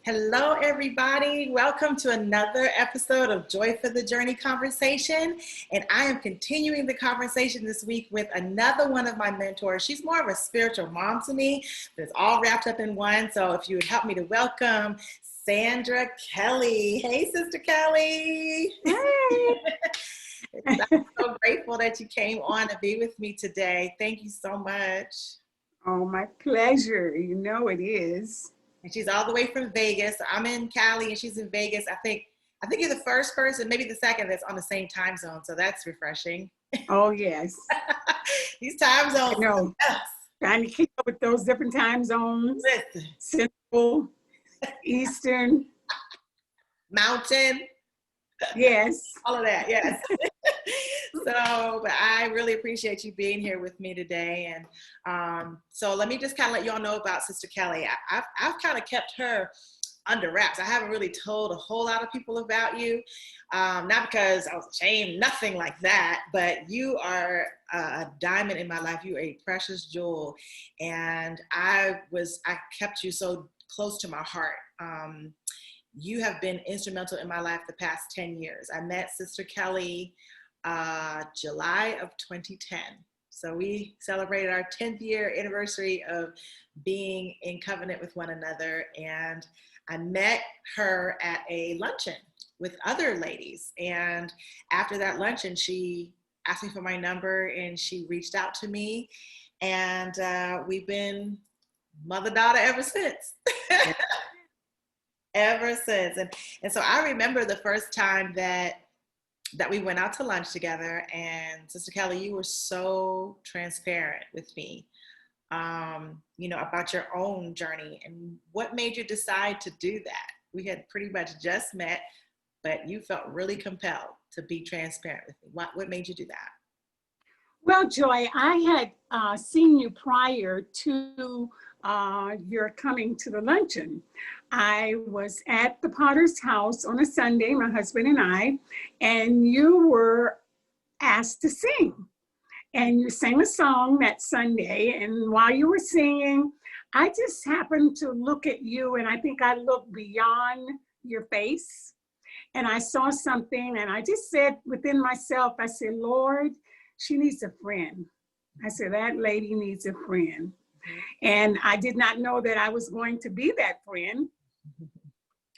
Hello, everybody. Welcome to another episode of Joy for the Journey conversation. And I am continuing the conversation this week with another one of my mentors. She's more of a spiritual mom to me, but it's all wrapped up in one. So if you would help me to welcome Sandra Kelly. Hey, Sister Kelly. Hey. I'm so grateful that you came on to be with me today. Thank you so much. Oh, my pleasure. You know it is. And she's all the way from Vegas. I'm in Cali and she's in Vegas. I think you're the first person, maybe the second, that's on the same time zone. So that's refreshing. Oh, yes. These time zones. I know. Trying to keep up with those different time zones. Listen. Central, Eastern. Mountain. Yes. All of that, yes. But I really appreciate you being here with me today. And so let me just kind of let you all know about Sister Kelly. I've kind of kept her under wraps. I haven't really told a whole lot of people about you, not because I was ashamed, nothing like that, but you are a diamond in my life. You are a precious jewel. And I kept you so close to my heart. You have been instrumental in my life the past 10 years. I met Sister Kelly July of 2010. So we celebrated our 10th year anniversary of being in covenant with one another. And I met her at a luncheon with other ladies. And after that luncheon, she asked me for my number and she reached out to me. And we've been mother-daughter ever since. Ever since. And so I remember the first time that we went out to lunch together, and Sister Kelly, you were so transparent with me, about your own journey and what made you decide to do that. We had pretty much just met, but you felt really compelled to be transparent with me. What made you do that? Well, Joy, I had seen you prior to your coming to the luncheon. I was at the Potter's house on a Sunday, my husband and I, and you were asked to sing. And you sang a song that Sunday, and while you were singing, I just happened to look at you, and I think I looked beyond your face, and I saw something, and I just said within myself, I said, Lord, she needs a friend. I said, that lady needs a friend. And I did not know that I was going to be that friend.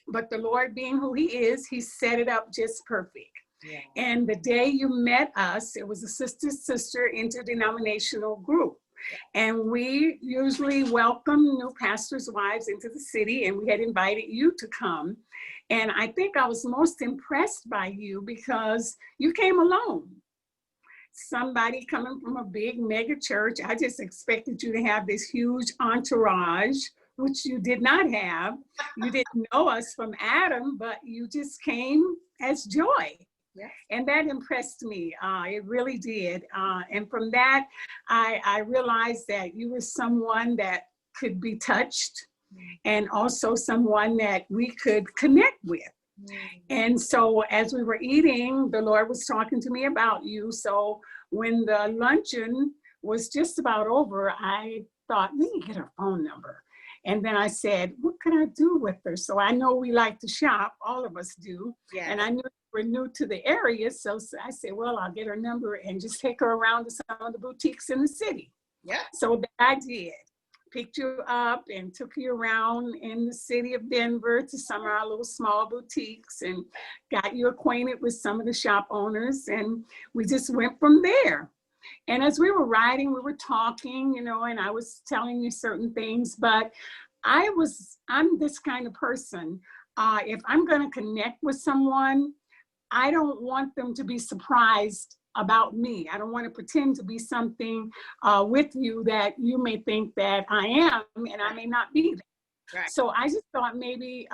But the Lord, being who he is, he set it up just perfect. Yeah. And the day you met us, it was a sister interdenominational group. Yeah. And we usually welcome new pastors' wives into the city, and we had invited you to come. And I think I was most impressed by you because you came alone. Somebody coming from a big mega church. I just expected you to have this huge entourage, which you did not have. You didn't know us from Adam, but you just came as Joy. Yeah. And that impressed me. It really did. And from that, I realized that you were someone that could be touched and also someone that we could connect with. And so as we were eating, the Lord was talking to me about you. So when the luncheon was just about over, I thought, let me get her phone number. And then I said, what can I do with her? So I know we like to shop, all of us do. Yeah. And I knew we were new to the area. So I said, well, I'll get her number and just take her around to some of the boutiques in the city. Yeah. So that I did. Picked you up and took you around in the city of Denver to some of our little small boutiques and got you acquainted with some of the shop owners. And we just went from there. And as we were riding, we were talking, and I was telling you certain things, but I'm this kind of person. If I'm going to connect with someone, I don't want them to be surprised about me. I don't want to pretend to be something with you that you may think that I am, and I may not be there. Right. So I just thought maybe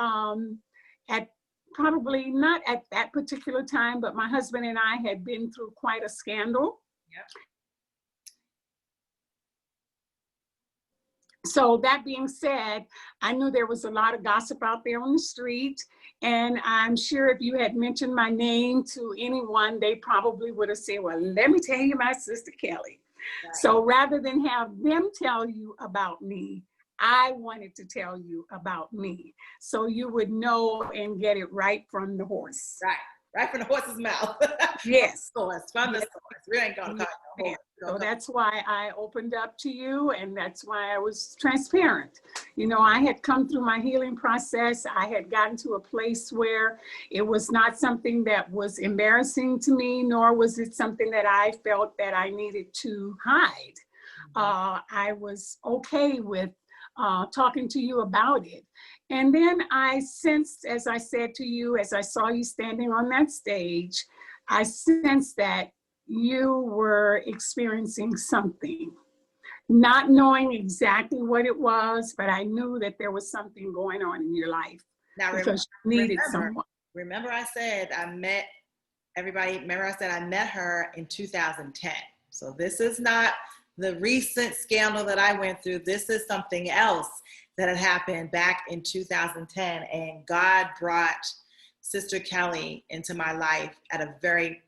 probably not at that particular time, but my husband and I had been through quite a scandal. Yep. So that being said, I knew there was a lot of gossip out there on the street. And I'm sure if you had mentioned my name to anyone, they probably would have said, well, let me tell you about Sister Kelly. Right. So rather than have them tell you about me, I wanted to tell you about me so you would know and get it right from the horse. Right. Right from the horse's mouth. Yes. From the source. We ain't gonna call it a horse. So that's why I opened up to you, and that's why I was transparent. You know, I had come through my healing process. I had gotten to a place where it was not something that was embarrassing to me, nor was it something that I felt that I needed to hide. I was okay with talking to you about it. And then I sensed, as I said to you, as I saw you standing on that stage, I sensed that you were experiencing something, not knowing exactly what it was, but I knew that there was something going on in your life Now, because you needed someone. Remember I said I met her in 2010. So this is not the recent scandal that I went through. This is something else that had happened back in 2010. And God brought Sister Kelly into my life at a very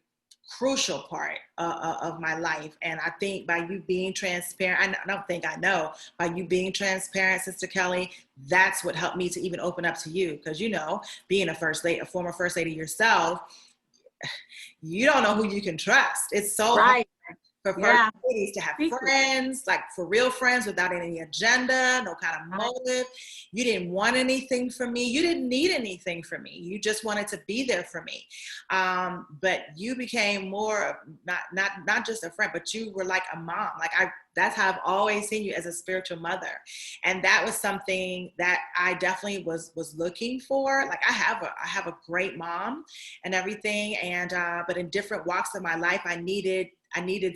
crucial part of my life. And I think by you being transparent, I know, by you being transparent, Sister Kelly, that's what helped me to even open up to you. Because, you know, being a former first lady yourself, you don't know who you can trust. It's so hard for first ladies to have friends, like for real friends without any agenda, no kind of motive. You didn't want anything from me. You didn't need anything from me. You just wanted to be there for me. But you became more, not just a friend, but you were like a mom. That's how I've always seen you, as a spiritual mother. And that was something that I definitely was looking for. Like I have a great mom and everything. And, but in different walks of my life, I needed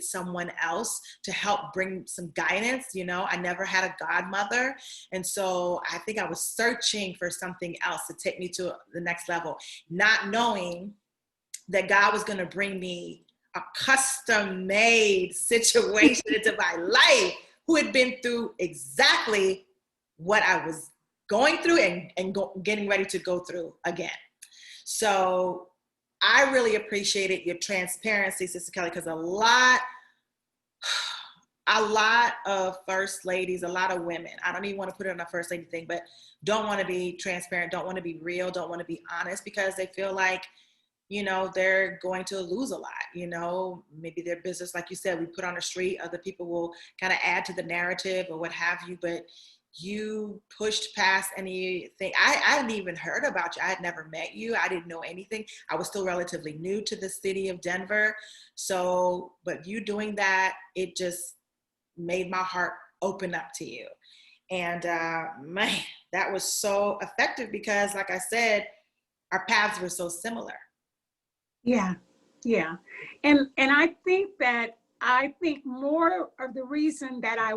someone else to help bring some guidance. You know, I never had a godmother. And so I think I was searching for something else to take me to the next level, not knowing that God was going to bring me a custom-made situation into my life, who had been through exactly what I was going through and getting ready to go through again. So I really appreciated your transparency, Sister Kelly, because a lot of first ladies, a lot of women, I don't even want to put it on a first lady thing, but don't want to be transparent, don't want to be real, don't want to be honest, because they feel like, you know, they're going to lose a lot. You know, maybe their business, like you said, we put on the street, other people will kind of add to the narrative or what have you, but you pushed past anything. I hadn't even heard about you. I had never met you. I didn't know anything. I was still relatively new to the city of Denver. So, but you doing that, it just made my heart open up to you. And man, that was so effective because, like I said, our paths were so similar. Yeah. And I think more of the reason that I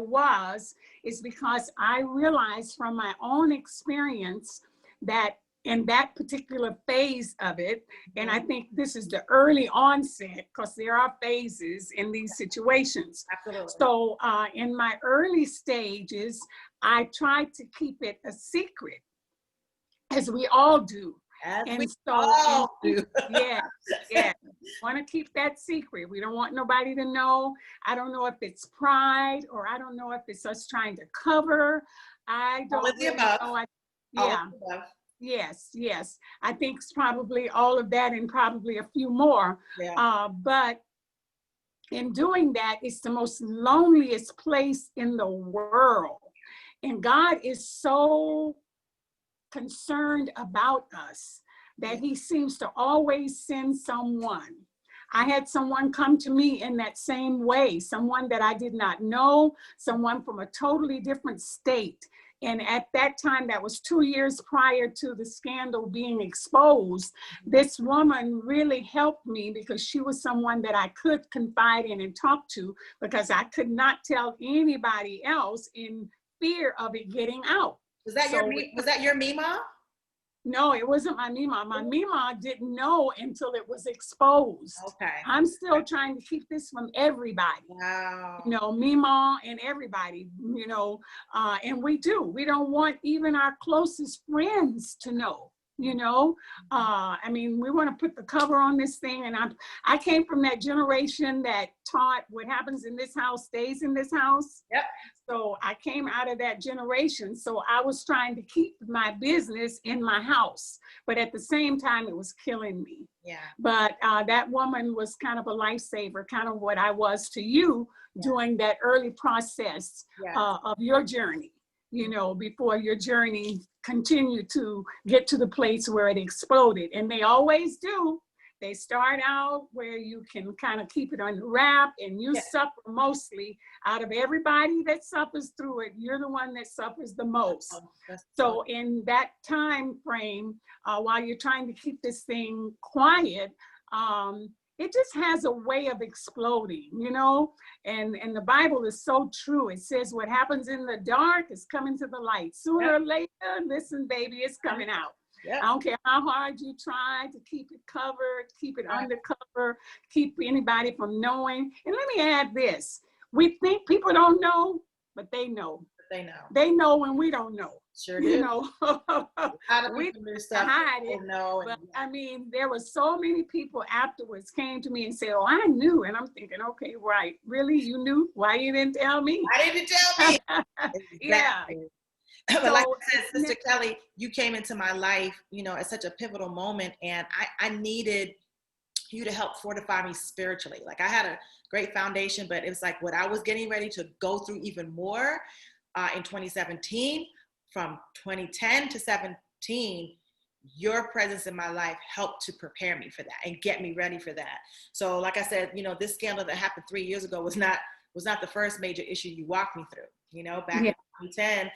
is because I realized from my own experience that in that particular phase of it, and I think this is the early onset, because there are phases in these situations. Absolutely. So in my early stages, I tried to keep it a secret, as we all do. Yeah. Want to keep that secret. We don't want nobody to know. I don't know if it's pride, or I don't know if it's us trying to cover. I don't really know. Yes. I think it's probably all of that and probably a few more. Yeah. But in doing that, it's the most loneliest place in the world. And God is so concerned about us that he seems to always send someone. I had someone come to me in that same way, someone that I did not know, someone from a totally different state. And at that time, that was 2 years prior to the scandal being exposed, this woman really helped me because she was someone that I could confide in and talk to, because I could not tell anybody else in fear of it getting out. Was that your Mima? No, it wasn't my Mima. My Mima didn't know until it was exposed. Okay. I'm still trying to keep this from everybody. Wow. You know, Mima and everybody, you know, and we don't want even our closest friends to know. You know, I mean, we want to put the cover on this thing, and I came from that generation that taught what happens in this house stays in this house. Yep. So I came out of that generation. So I was trying to keep my business in my house, but at the same time, it was killing me. Yeah. But that woman was kind of a lifesaver, kind of what I was to you during that early process of your journey, you know, before your journey continued to get to the place where it exploded. And they always do. They start out where you can kind of keep it on the wrap, and you suffer mostly. Out of everybody that suffers through it, you're the one that suffers the most. So in that time frame, while you're trying to keep this thing quiet, it just has a way of exploding, you know, and the Bible is so true. It says what happens in the dark is coming to the light. Sooner or later, listen, baby, it's coming out. I don't care how hard you try to keep it covered, keep it undercover, keep anybody from knowing. And let me add this. We think people don't know, but they know. They know. They know when we don't know. Sure do. You know, we hide it. But I mean, there were so many people afterwards came to me and said, "Oh, I knew." And I'm thinking, okay, right. Really? You knew? Why you didn't tell me? Why didn't you tell me? Yeah. But like I said, Sister Kelly, you came into my life, you know, at such a pivotal moment, and I needed you to help fortify me spiritually. Like I had a great foundation, but it was like what I was getting ready to go through even more in 2017, from 2010 to 17, your presence in my life helped to prepare me for that and get me ready for that. So like I said, you know, this scandal that happened 3 years ago was not the first major issue you walked me through. You know, back in 2010,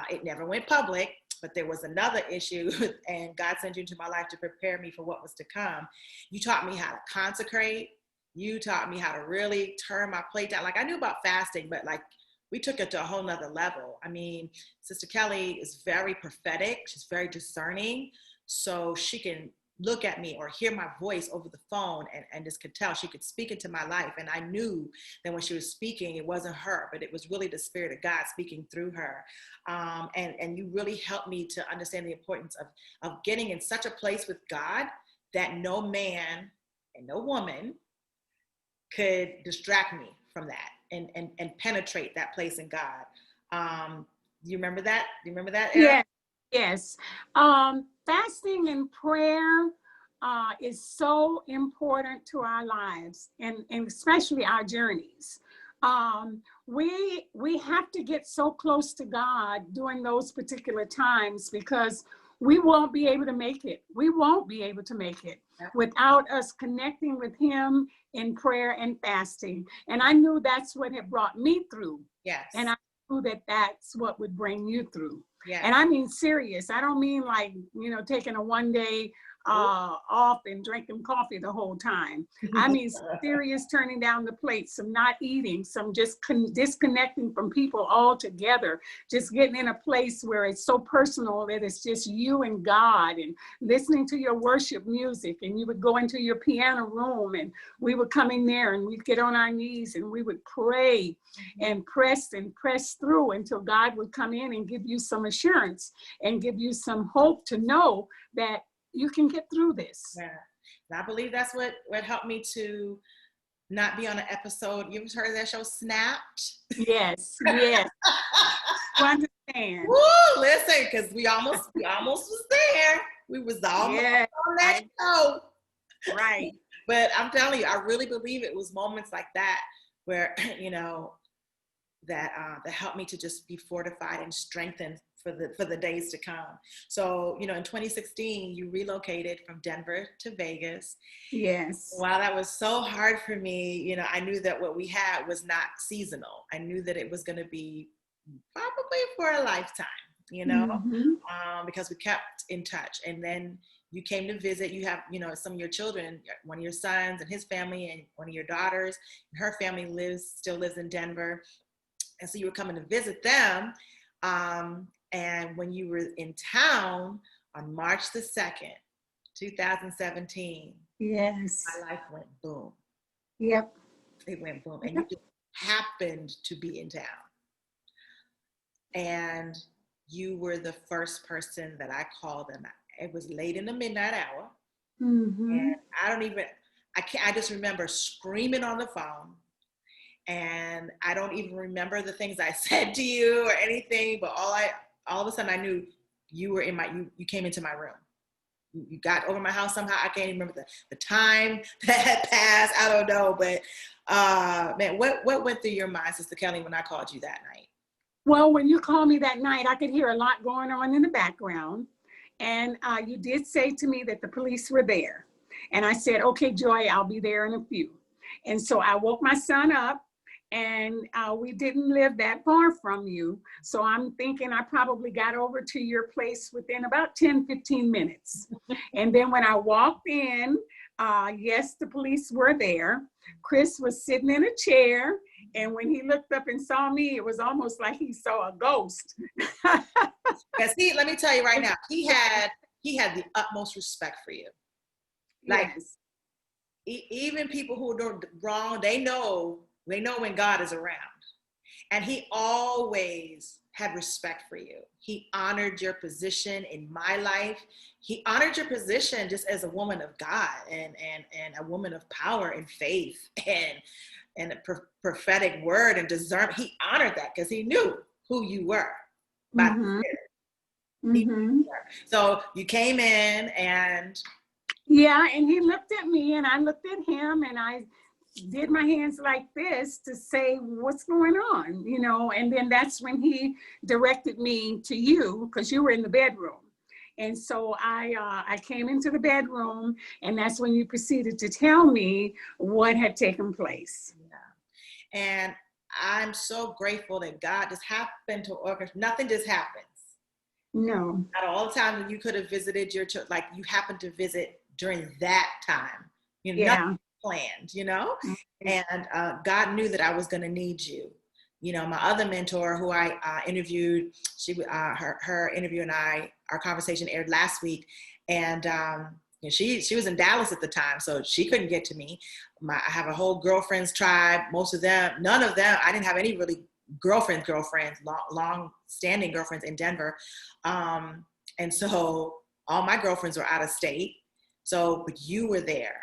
it never went public, but there was another issue, and God sent you into my life to prepare me for what was to come. You taught me how to consecrate. You taught me how to really turn my plate down. Like I knew about fasting, but like we took it to a whole nother level. I mean, Sister Kelly is very prophetic. She's very discerning. So she can look at me or hear my voice over the phone and just could tell she could speak into my life. And I knew that when she was speaking, it wasn't her, but it was really the Spirit of God speaking through her. And you really helped me to understand the importance of getting in such a place with God that no man and no woman could distract me from that and penetrate that place in God. You remember that? Do you remember that, Eric? Yes. Fasting and prayer is so important to our lives and especially our journeys. We have to get so close to God during those particular times because we won't be able to make it. We won't be able to make it without us connecting with Him in prayer and fasting. And I knew that's what had brought me through. Yes. And I knew that that's what would bring you through. Yeah. And I mean serious. I don't mean like, you know, taking a one day off and drinking coffee the whole time. I mean serious turning down the plate, some not eating, some just disconnecting from people altogether, just getting in a place where it's so personal that it's just you and God, and listening to your worship music. And you would go into your piano room and we would come in there and we'd get on our knees and we would pray and press through until God would come in and give you some assurance and give you some hope to know that you can get through this. Yeah. And I believe that's what helped me to not be on an episode. You ever heard of that show, Snapped? Yes. I understand. Woo, listen, because we almost was there. We was almost on that show. Right. But I'm telling you, I really believe it was moments like that where, you know, that helped me to just be fortified and strengthened for the days to come. So, you know, in 2016, you relocated from Denver to Vegas. Yes. While that was so hard for me, you know, I knew that what we had was not seasonal. I knew that it was going to be probably for a lifetime, you know, because we kept in touch. And then you came to visit. You have, you know, some of your children, one of your sons and his family, and one of your daughters, and her family still lives in Denver. And so you were coming to visit them. And when you were in town on March the 2nd, 2017, yes, my life went boom. Yep. It went boom. And you just happened to be in town. And you were the first person that I called, It was late in the midnight hour. Mm-hmm. And I just remember screaming on the phone. And I don't even remember the things I said to you or anything, but all of a sudden I knew you were you came into my room. You got over my house somehow. I can't even remember the time that had passed. I don't know, but man, what went through your mind, Sister Kelly, when I called you that night? Well, when you called me that night, I could hear a lot going on in the background. And you did say to me that the police were there. And I said, okay, Joy, I'll be there in a few. And so I woke my son up, and we didn't live that far from you. So I'm thinking I probably got over to your place within about 10, 15 minutes. And then when I walked in, yes, the police were there. Chris was sitting in a chair. And when he looked up and saw me, it was almost like he saw a ghost. Because let me tell you right now, he had the utmost respect for you. Like, yes. Even people who do wrong, they know when God is around. And he always had respect for you. He honored your position in my life. He honored your position just as a woman of God and a woman of power and faith and a prophetic word and discernment. He honored that because he knew who you were. Mm-hmm. Mm-hmm. So you came in and yeah, and he looked at me and I looked at him and I did my hands like this to say, what's going on, and then that's when he directed me to you because you were in the bedroom. And so I came into the bedroom, and that's when you proceeded to tell me what had taken place. Yeah. And I'm so grateful that God just happened to orchestrate. Nothing just happens. No. Out of all the times when you could have visited your church, like you happened to visit during that time. Yeah. Nothing planned, Mm-hmm. And God knew that I was going to need you. My other mentor who I interviewed, her interview and our conversation aired last week. And she was in Dallas at the time, so she couldn't get to me. I have a whole girlfriends tribe. Most of them, none of them, I didn't have any really girlfriends, long-standing girlfriends in Denver. And so all my girlfriends were out of state. So, but you were there.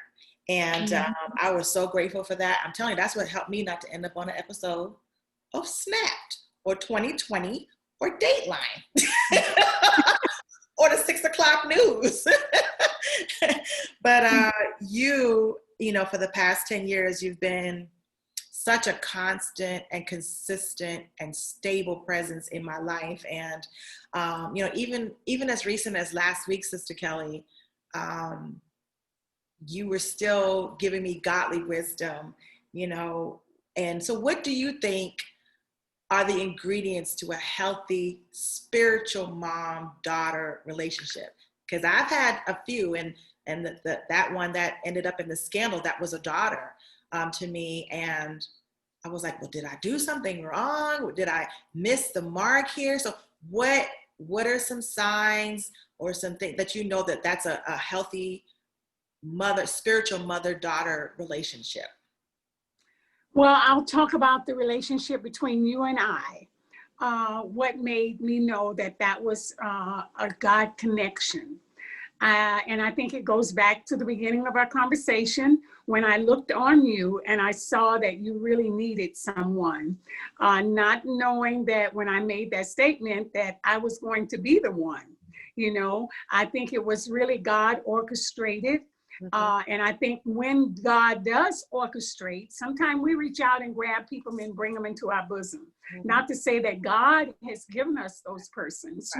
And I was so grateful for that. I'm telling you, that's what helped me not to end up on an episode of Snapped or 2020 or Dateline or the 6 o'clock news. But you for the past 10 years, you've been such a constant and consistent and stable presence in my life. And, even as recent as last week, Sister Kelly, you were still giving me godly wisdom, and so what do you think are the ingredients to a healthy spiritual mom-daughter relationship? Because I've had a few, and that one that ended up in the scandal, that was a daughter to me, and I was like, well, did I do something wrong? Did I miss the mark here? So what are some signs or something that that's a healthy spiritual mother-daughter relationship? Well, I'll talk about the relationship between you and I. What made me know that was a God connection. And I think it goes back to the beginning of our conversation when I looked on you and I saw that you really needed someone, not knowing that when I made that statement that I was going to be the one. I think it was really God orchestrated. And I think when God does orchestrate, sometimes we reach out and grab people and bring them into our bosom. Not to say that God has given us those persons,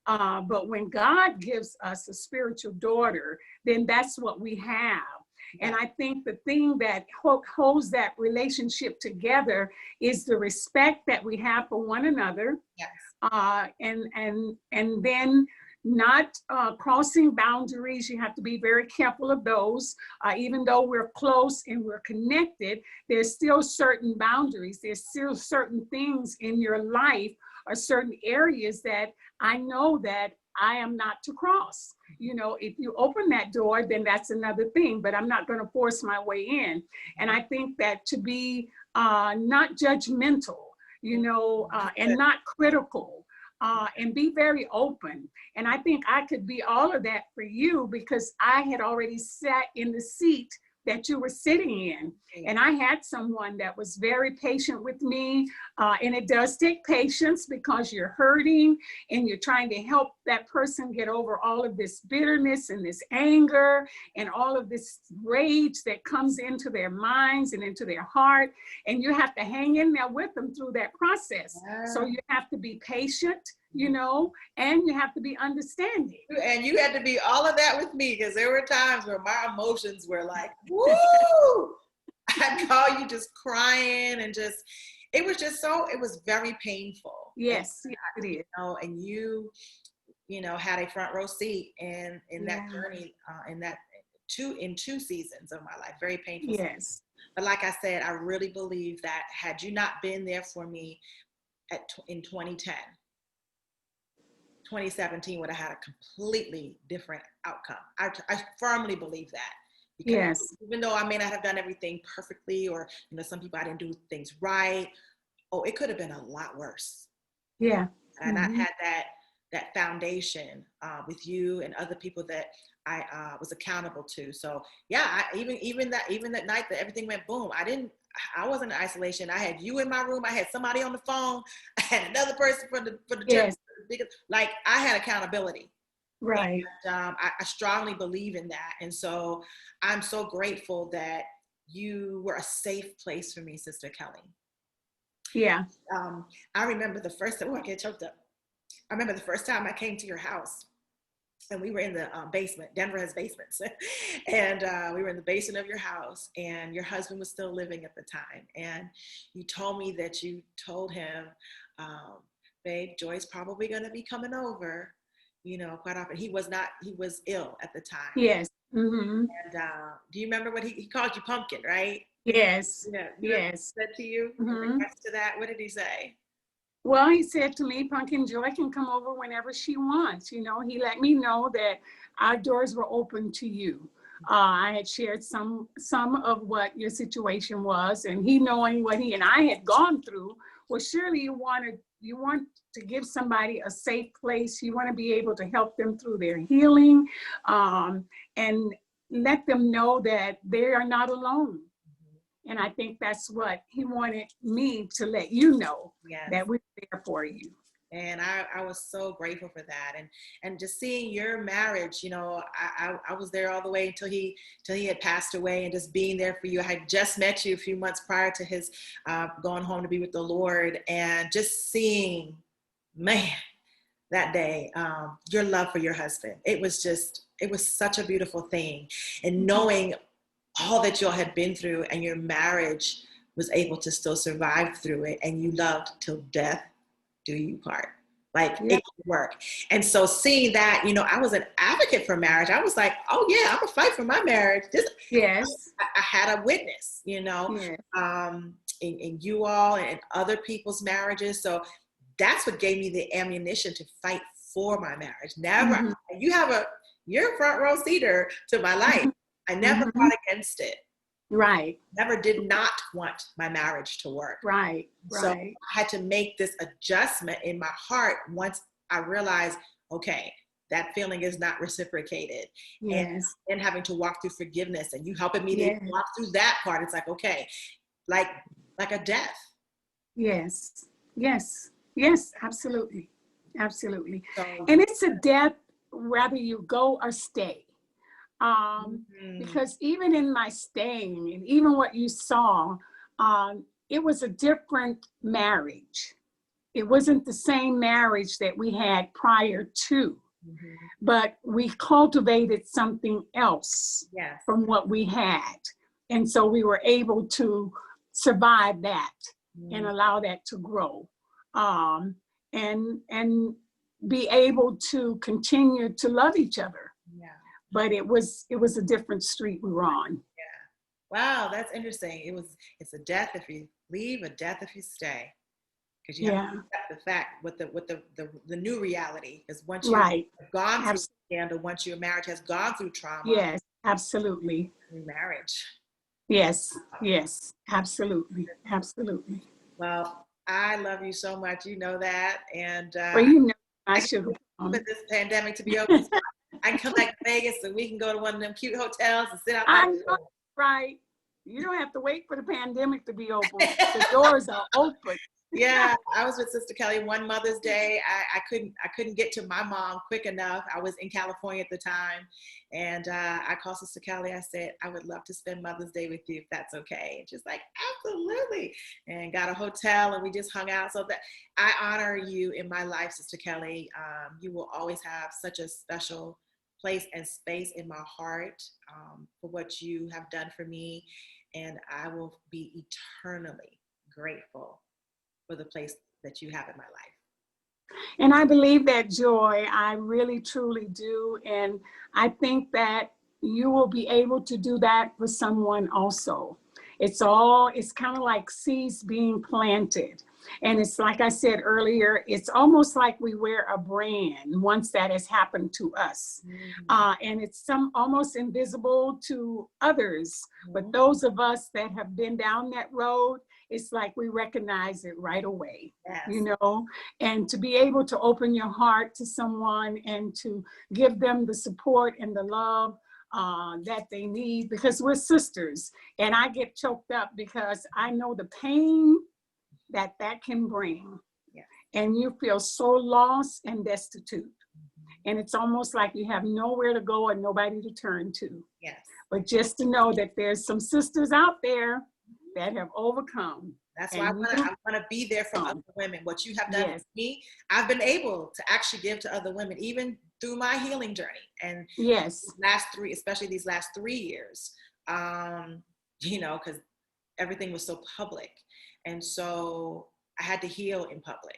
but when God gives us a spiritual daughter, then that's what we have. And I think the thing that holds that relationship together is the respect that we have for one another. Yes. And then not crossing boundaries. You have to be very careful of those. Even though we're close and we're connected, there's still certain boundaries. There's still certain things in your life or certain areas that I know that I am not to cross. If you open that door, then that's another thing, but I'm not going to force my way in. And I think that to be not judgmental, and not critical, and be very open. And I think I could be all of that for you because I had already sat in the seat that you were sitting in. And I had someone that was very patient with me. And it does take patience because you're hurting and you're trying to help that person get over all of this bitterness and this anger and all of this rage that comes into their minds and into their heart. And you have to hang in there with them through that process. So you have to be patient, you know, and you have to be understanding. And you had to be all of that with me because there were times where my emotions were like, woo! I'd call you just crying and just, it was very painful. Yes, yes it is. You know, and you know, had a front row seat in that journey, in two seasons of my life, very painful. Yes. But like I said, I really believe that had you not been there for me in 2010, 2017 would have had a completely different outcome. I firmly believe that. Because yes. Even though I may not have done everything perfectly, or, you know, some people I didn't do things right. Oh, it could have been a lot worse. Yeah. And I had that foundation with you and other people that I was accountable to. So yeah, even that night that everything went boom, I wasn't in isolation. I had you in my room. I had somebody on the phone. I had another person for the church. Like I had accountability. Right. And, I strongly believe in that. And so I'm so grateful that you were a safe place for me, Sister Kelly. Yeah. I remember the first time, I get choked up. I remember the first time I came to your house and we were in the basement. Denver has basements. And we were in the basement of your house and your husband was still living at the time. And you told me that you told him, babe, Joy's probably going to be coming over, you know, quite often. He was ill at the time. Yes. And do you remember what he called you pumpkin, right? Yes. Yeah. Yes. Said to you in regards to that, what did he say? Well, he said to me, Pumpkin Joy can come over whenever she wants. You know, he let me know that our doors were open to you. I had shared some of what your situation was, and he knowing what he and I had gone through. Well, surely you want to give somebody a safe place. You want to be able to help them through their healing, and let them know that they are not alone. And I think that's what he wanted me to let you know, that we're there for you. And I was so grateful for that. And just seeing your marriage, you know, I was there all the way until he had passed away, and just being there for you. I had just met you a few months prior to his going home to be with the Lord, and just seeing, man, that day, your love for your husband. It was such a beautiful thing. And knowing all that y'all had been through, and your marriage was able to still survive through it, and you loved till death do you part. Like it could work. And so seeing that, you know, I was an advocate for marriage. I was like, oh yeah, I'm gonna fight for my marriage. I had a witness, you know, in you all and other people's marriages. So that's what gave me the ammunition to fight for my marriage. Never, you're a front row seater to my life. I never fought against it. Right. Never did not want my marriage to work. Right. So I had to make this adjustment in my heart once I realized, okay, that feeling is not reciprocated. And having to walk through forgiveness, and you helping me to walk through that part. It's like, okay, like a death. Yes. Yes. Yes, absolutely. Absolutely. So, and it's a death whether you go or stay. Because even in my staying, and even what you saw, it was a different marriage. It wasn't the same marriage that we had prior to, but we cultivated something else from what we had. And so we were able to survive that and allow that to grow, and be able to continue to love each other. But it was a different street we were on. Yeah. Wow, that's interesting. It's a death if you leave, a death if you stay. Because you have to accept the fact with the new reality. Because once you've gone through scandal, once your marriage has gone through trauma. Yes, absolutely. New marriage. Yes, yes, absolutely, absolutely. Well, I love you so much. You know that. And Well, you know, I I should can't wait come. for this pandemic to be over. So I can come back to Vegas and we can go to one of them cute hotels and sit out by I the know, right? You don't have to wait for the pandemic to be open. The doors are open. Yeah, I was with Sister Kelly one Mother's Day. I couldn't get to my mom quick enough. I was in California at the time, and I called Sister Kelly. I said I would love to spend Mother's Day with you if that's okay. And she's like, absolutely. And got a hotel, and we just hung out. So that I honor you in my life, Sister Kelly. You will always have such a special place and space in my heart for what you have done for me, and I will be eternally grateful for the place that you have in my life. And I believe that, Joy. I really, truly do. And I think that you will be able to do that for someone also. It's kind of like seeds being planted. And it's like I said earlier, it's almost like we wear a brand once that has happened to us. And it's almost invisible to others. But those of us that have been down that road, it's like we recognize it right away, Yes. you know, and to be able to open your heart to someone and to give them the support and the love that they need, because we're sisters. And I get choked up because I know the pain that can bring. Yes. And you feel so lost and destitute. And it's almost like you have nowhere to go and nobody to turn to. Yes. But just to know that there's some sisters out there that have overcome. That's why I want to be there for other women. What you have done Yes. for me, I've been able to actually give to other women, even through my healing journey. And yes, especially these last 3 years, you know, because everything was so public. And so I had to heal in public.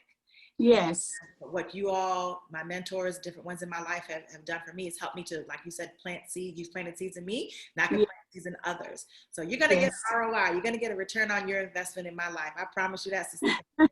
Yes. And what you all, my mentors, different ones in my life have done for me is helped me to, like you said, plant seeds. You've planted seeds in me, and I can plant seeds in others. So you're going to get an ROI. You're going to get a return on your investment in my life. I promise you that, sister. I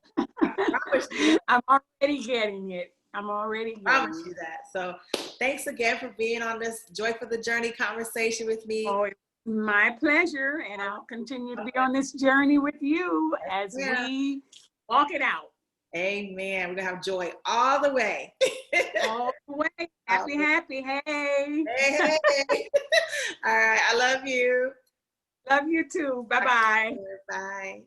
promise you. I'm already getting it. I promise you that. So thanks again for being on this Joy for the Journey conversation with me. Oh, my pleasure. And I'll continue to be on this journey with you as we walk it out. Amen. We're going to have joy all the way. All the way. Happy. Hey. Hey. All right. I love you. Love you too. Bye-bye. Bye.